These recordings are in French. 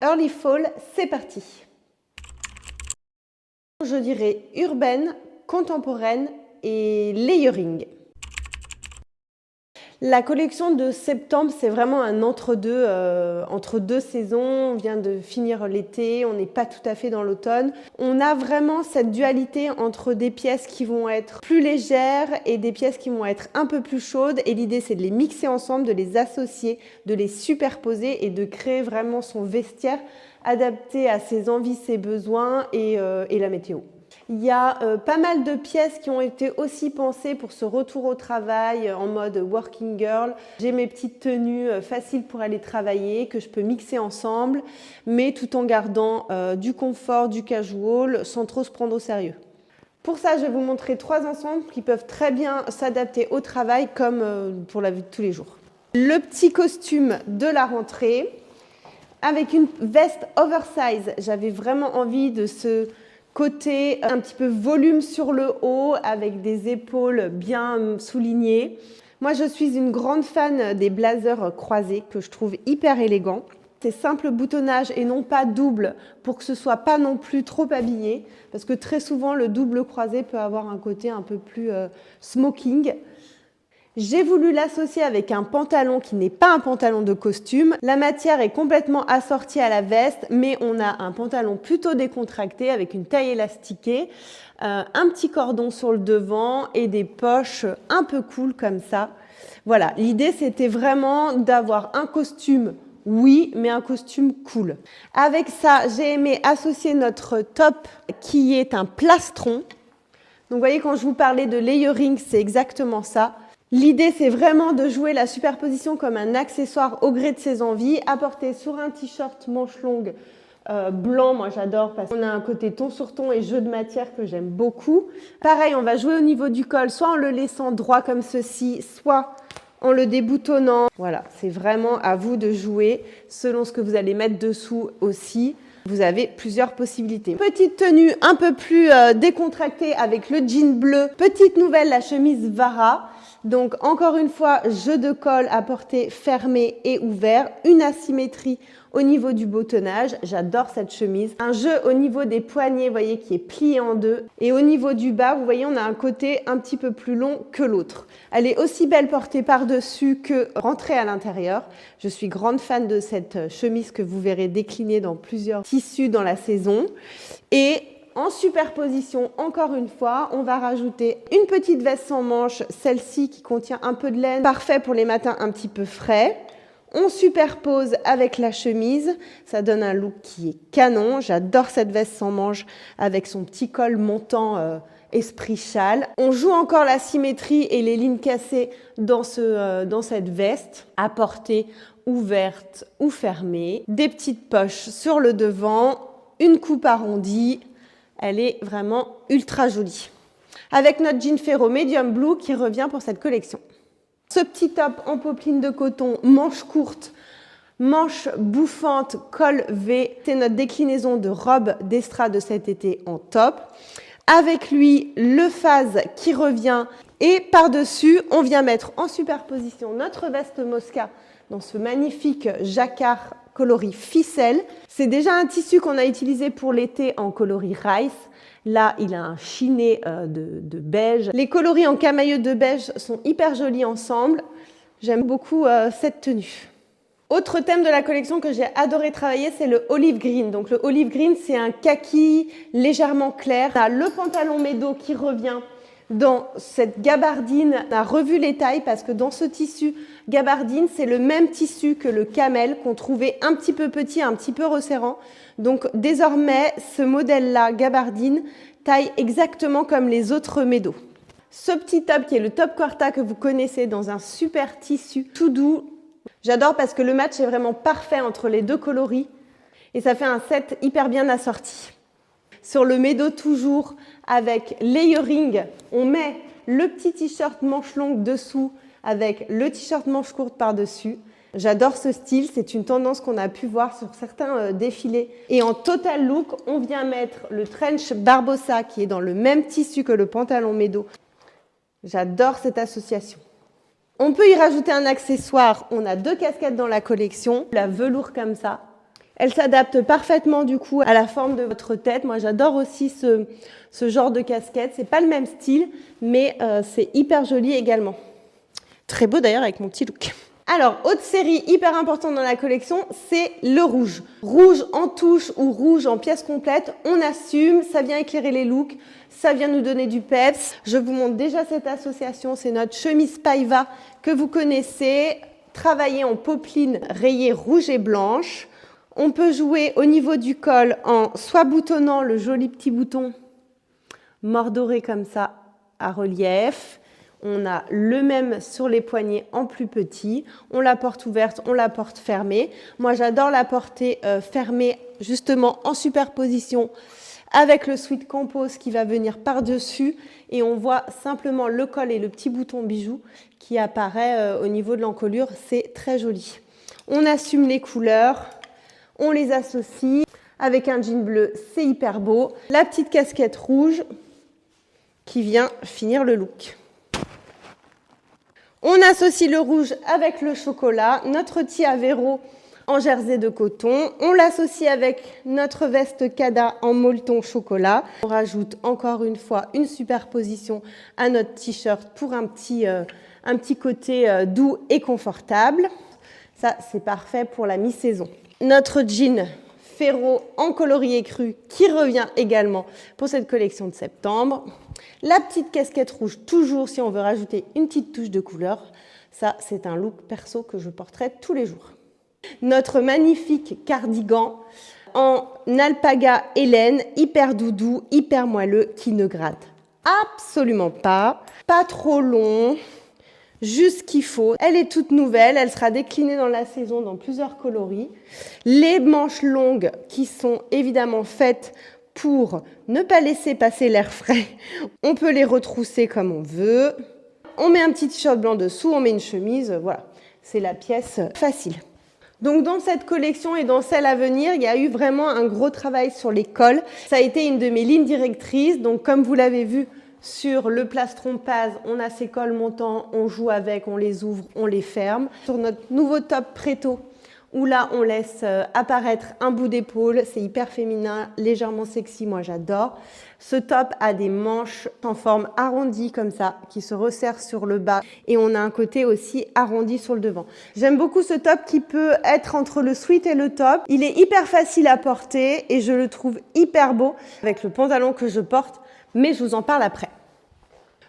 Early Fall, c'est parti. Je dirais urbaine, contemporaine et layering. La collection de septembre, c'est vraiment un entre-deux, entre deux saisons. On vient de finir l'été, on n'est pas tout à fait dans l'automne. On a vraiment cette dualité entre des pièces qui vont être plus légères et des pièces qui vont être un peu plus chaudes. Et l'idée, c'est de les mixer ensemble, de les associer, de les superposer et de créer vraiment son vestiaire adapté à ses envies, ses besoins et la météo. Il y a pas mal de pièces qui ont été aussi pensées pour ce retour au travail en mode working girl. J'ai mes petites tenues faciles pour aller travailler que je peux mixer ensemble, mais tout en gardant du confort, du casual, sans trop se prendre au sérieux. Pour ça, je vais vous montrer 3 ensembles qui peuvent très bien s'adapter au travail comme pour la vie de tous les jours. Le petit costume de la rentrée avec une veste oversize. J'avais vraiment envie de ce côté un petit peu volume sur le haut avec des épaules bien soulignées. Moi, je suis une grande fan des blazers croisés que je trouve hyper élégants. C'est simple boutonnage et non pas double pour que ce soit pas non plus trop habillé parce que très souvent le double croisé peut avoir un côté un peu plus smoking. J'ai voulu l'associer avec un pantalon qui n'est pas un pantalon de costume. La matière est complètement assortie à la veste, mais on a un pantalon plutôt décontracté avec une taille élastiquée, un petit cordon sur le devant et des poches un peu cool comme ça. Voilà, l'idée c'était vraiment d'avoir un costume, oui, mais un costume cool. Avec ça, j'ai aimé associer notre top qui est un plastron. Donc vous voyez, quand je vous parlais de layering, c'est exactement ça. L'idée, c'est vraiment de jouer la superposition comme un accessoire au gré de ses envies, à porter sur un t-shirt manche longue blanc, moi j'adore parce qu'on a un côté ton sur ton et jeu de matière que j'aime beaucoup. Pareil, on va jouer au niveau du col, soit en le laissant droit comme ceci, soit en le déboutonnant. Voilà, c'est vraiment à vous de jouer selon ce que vous allez mettre dessous aussi. Vous avez plusieurs possibilités. Petite tenue un peu plus décontractée avec le jean bleu. Petite nouvelle, la chemise Vara. Donc encore une fois, jeu de col à portée fermé et ouvert, une asymétrie au niveau du boutonnage, j'adore cette chemise. Un jeu au niveau des poignets, vous voyez, qui est plié en deux. Et au niveau du bas, vous voyez, on a un côté un petit peu plus long que l'autre. Elle est aussi belle portée par-dessus que rentrée à l'intérieur. Je suis grande fan de cette chemise que vous verrez déclinée dans plusieurs tissus dans la saison. Et en superposition, encore une fois, on va rajouter une petite veste sans manches, celle-ci qui contient un peu de laine, parfait pour les matins un petit peu frais. On superpose avec la chemise, ça donne un look qui est canon. J'adore cette veste sans manches avec son petit col montant esprit châle. On joue encore la symétrie et les lignes cassées dans cette veste à portée ouverte ou fermée. Des petites poches sur le devant, une coupe arrondie. Elle est vraiment ultra jolie. Avec notre jean ferro medium blue qui revient pour cette collection. Ce petit top en popeline de coton, manche courte, manche bouffante, col V. C'est notre déclinaison de robe d'Estra de cet été en top. Avec lui, le phase qui revient. Et par-dessus, on vient mettre en superposition notre veste Mosca dans ce magnifique jacquard coloris ficelle. C'est déjà un tissu qu'on a utilisé pour l'été en coloris rice. Là, il a un chiné de beige. Les coloris en camailleux de beige sont hyper jolis ensemble. J'aime beaucoup cette tenue. Autre thème de la collection que j'ai adoré travailler, c'est le olive green. Donc le olive green, c'est un kaki légèrement clair. On a le pantalon médo qui revient dans cette gabardine. On a revu les tailles parce que dans ce tissu gabardine, c'est le même tissu que le camel qu'on trouvait un petit peu petit, un petit peu resserrant. Donc désormais, ce modèle-là, gabardine, taille exactement comme les autres médos. Ce petit top qui est le top quarta que vous connaissez dans un super tissu tout doux. J'adore parce que le match est vraiment parfait entre les deux coloris et ça fait un set hyper bien assorti. Sur le médo toujours avec layering, on met le petit t-shirt manche longue dessous avec le t-shirt manche courte par-dessus. J'adore ce style, c'est une tendance qu'on a pu voir sur certains défilés. Et en total look, on vient mettre le trench Barbossa qui est dans le même tissu que le pantalon médo. J'adore cette association. On peut y rajouter un accessoire. On a 2 casquettes dans la collection. La velours comme ça, Elle s'adapte parfaitement du coup à la forme de votre tête. Moi, j'adore aussi ce genre de casquette. C'est pas le même style, mais c'est hyper joli également. Très beau d'ailleurs avec mon petit look. Alors, autre série hyper importante dans la collection, c'est le rouge. Rouge en touche ou rouge en pièce complète, on assume, ça vient éclairer les looks, ça vient nous donner du peps. Je vous montre déjà cette association, c'est notre chemise Paiva que vous connaissez, travaillée en popeline rayée rouge et blanche. On peut jouer au niveau du col en soit boutonnant le joli petit bouton mordoré comme ça à relief. On a le même sur les poignets en plus petit. On la porte ouverte, on la porte fermée. Moi, j'adore la porter fermée, justement en superposition avec le sweat compose qui va venir par-dessus. Et on voit simplement le col et le petit bouton bijou qui apparaît au niveau de l'encolure. C'est très joli. On assume les couleurs, on les associe. Avec un jean bleu, c'est hyper beau. La petite casquette rouge qui vient finir le look. On associe le rouge avec le chocolat, notre tee à véro en jersey de coton. On l'associe avec notre veste Cada en molleton chocolat. On rajoute encore une fois une superposition à notre t-shirt pour un petit côté doux et confortable. Ça, c'est parfait pour la mi-saison. Notre jean Ferro en coloris écru qui revient également pour cette collection de septembre. La petite casquette rouge, toujours si on veut rajouter une petite touche de couleur. Ça, c'est un look perso que je porterai tous les jours. Notre magnifique cardigan en alpaga Hélène, hyper doudou, hyper moelleux, qui ne gratte absolument pas. Pas trop long, juste ce qu'il faut. Elle est toute nouvelle, elle sera déclinée dans la saison dans plusieurs coloris. Les manches longues qui sont évidemment faites pour ne pas laisser passer l'air frais. On peut les retrousser comme on veut. On met un petit t-shirt blanc dessous, on met une chemise, voilà. C'est la pièce facile. Donc dans cette collection et dans celle à venir, il y a eu vraiment un gros travail sur les cols. Ça a été une de mes lignes directrices. Donc comme vous l'avez vu, sur le plastron Paz, on a ces cols montants, on joue avec, on les ouvre, on les ferme. Sur notre nouveau top Preto, où là, on laisse apparaître un bout d'épaule. C'est hyper féminin, légèrement sexy, moi j'adore. Ce top a des manches en forme arrondie comme ça, qui se resserrent sur le bas. Et on a un côté aussi arrondi sur le devant. J'aime beaucoup ce top qui peut être entre le sweat et le top. Il est hyper facile à porter et je le trouve hyper beau avec le pantalon que je porte. Mais je vous en parle après.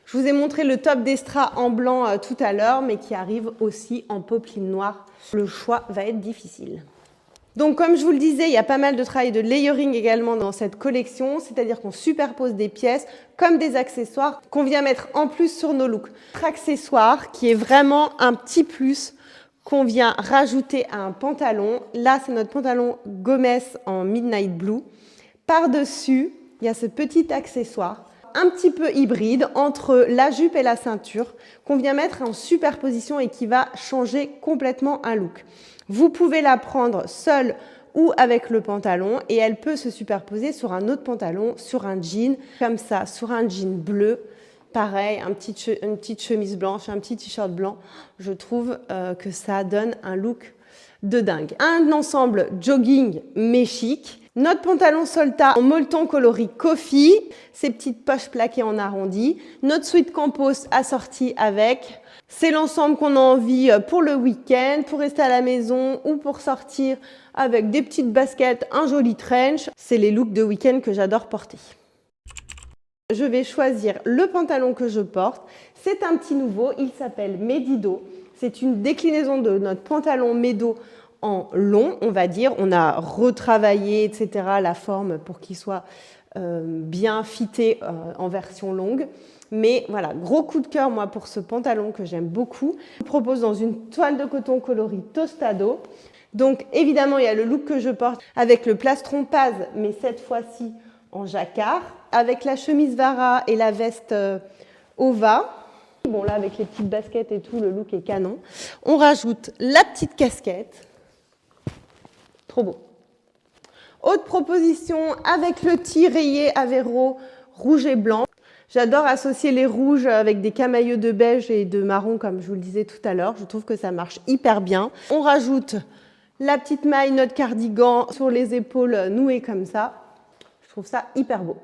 Je vous ai montré le top d'Estra en blanc tout à l'heure, mais qui arrive aussi en popeline noire. Le choix va être difficile. Donc comme je vous le disais, il y a pas mal de travail de layering également dans cette collection, c'est-à-dire qu'on superpose des pièces comme des accessoires qu'on vient mettre en plus sur nos looks. Notre accessoire qui est vraiment un petit plus qu'on vient rajouter à un pantalon. Là, c'est notre pantalon Gomez en Midnight Blue. Par-dessus, il y a ce petit accessoire un petit peu hybride entre la jupe et la ceinture qu'on vient mettre en superposition et qui va changer complètement un look. Vous pouvez la prendre seule ou avec le pantalon et elle peut se superposer sur un autre pantalon, sur un jean, comme ça, sur un jean bleu. Pareil, une petite chemise blanche, un petit t-shirt blanc. Je trouve que ça donne un look de dingue. Un ensemble jogging mais chic. Notre pantalon Solta en molleton coloris coffee, ces petites poches plaquées en arrondi. Notre sweat compose assorti avec. C'est l'ensemble qu'on a envie pour le week-end, pour rester à la maison ou pour sortir avec des petites baskets, un joli trench. C'est les looks de week-end que j'adore porter. Je vais choisir le pantalon que je porte. C'est un petit nouveau, il s'appelle Medido. C'est une déclinaison de notre pantalon Medo en long, on va dire. On a retravaillé, etc., la forme pour qu'il soit bien fité en version longue. Mais voilà, gros coup de cœur, moi, pour ce pantalon que j'aime beaucoup. Je vous propose dans une toile de coton coloris tostado. Donc, évidemment, il y a le look que je porte avec le plastron Paz, mais cette fois-ci en jacquard, avec la chemise Vara et la veste Ova. Bon, là, avec les petites baskets et tout, le look est canon. On rajoute la petite casquette. Trop beau. Autre proposition avec le tee rayé Avero rouge et blanc. J'adore associer les rouges avec des camailleux de beige et de marron, comme je vous le disais tout à l'heure. Je trouve que ça marche hyper bien. On rajoute La petite maille, notre cardigan sur les épaules nouées comme ça. Je trouve ça hyper beau.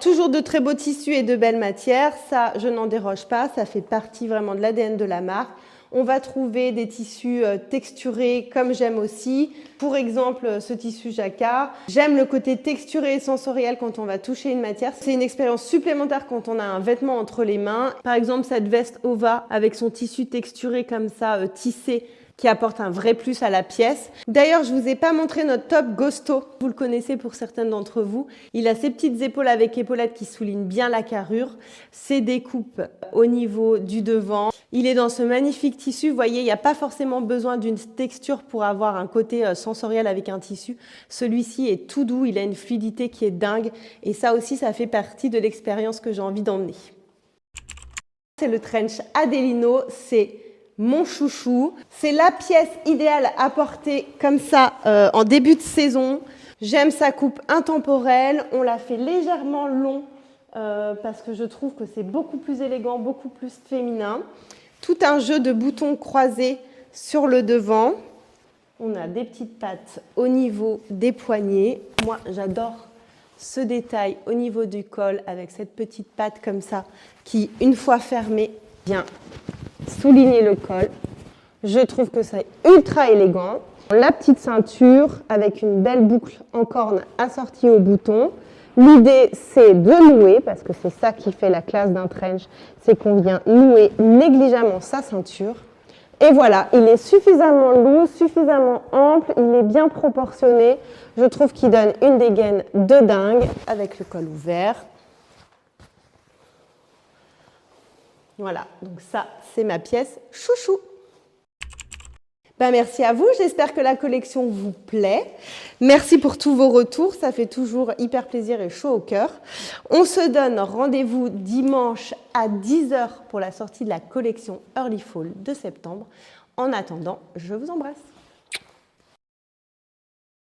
Toujours de très beaux tissus et de belles matières, ça je n'en déroge pas, ça fait partie vraiment de l'ADN de la marque. On va trouver des tissus texturés comme j'aime aussi. Pour exemple, ce tissu jacquard. J'aime le côté texturé et sensoriel quand on va toucher une matière. C'est une expérience supplémentaire quand on a un vêtement entre les mains. Par exemple, cette veste Ova avec son tissu texturé comme ça, tissé, qui apporte un vrai plus à la pièce. D'ailleurs, je ne vous ai pas montré notre top Gosto. Vous le connaissez pour certaines d'entre vous. Il a ses petites épaules avec épaulettes qui soulignent bien la carrure. Ses découpes au niveau du devant. Il est dans ce magnifique tissu. Vous voyez, il n'y a pas forcément besoin d'une texture pour avoir un côté sensoriel avec un tissu. Celui-ci est tout doux. Il a une fluidité qui est dingue. Et ça aussi, ça fait partie de l'expérience que j'ai envie d'emmener. C'est le trench Adelino. C'est mon chouchou. C'est la pièce idéale à porter comme ça en début de saison. J'aime sa coupe intemporelle. On l'a fait légèrement long parce que je trouve que c'est beaucoup plus élégant, beaucoup plus féminin. Tout un jeu de boutons croisés sur le devant. On a des petites pattes au niveau des poignets. Moi, j'adore ce détail au niveau du col avec cette petite patte comme ça qui, une fois fermée, vient souligner le col. Je trouve que c'est ultra élégant. La petite ceinture avec une belle boucle en corne assortie au bouton. L'idée, c'est de nouer, parce que c'est ça qui fait la classe d'un trench, c'est qu'on vient nouer négligemment sa ceinture. Et voilà, il est suffisamment lourd, suffisamment ample, il est bien proportionné. Je trouve qu'il donne une dégaine de dingue avec le col ouvert. Voilà, donc ça, c'est ma pièce chouchou. Ben, merci à vous, j'espère que la collection vous plaît. Merci pour tous vos retours, ça fait toujours hyper plaisir et chaud au cœur. On se donne rendez-vous dimanche à 10 h pour la sortie de la collection Early Fall de septembre. En attendant, je vous embrasse.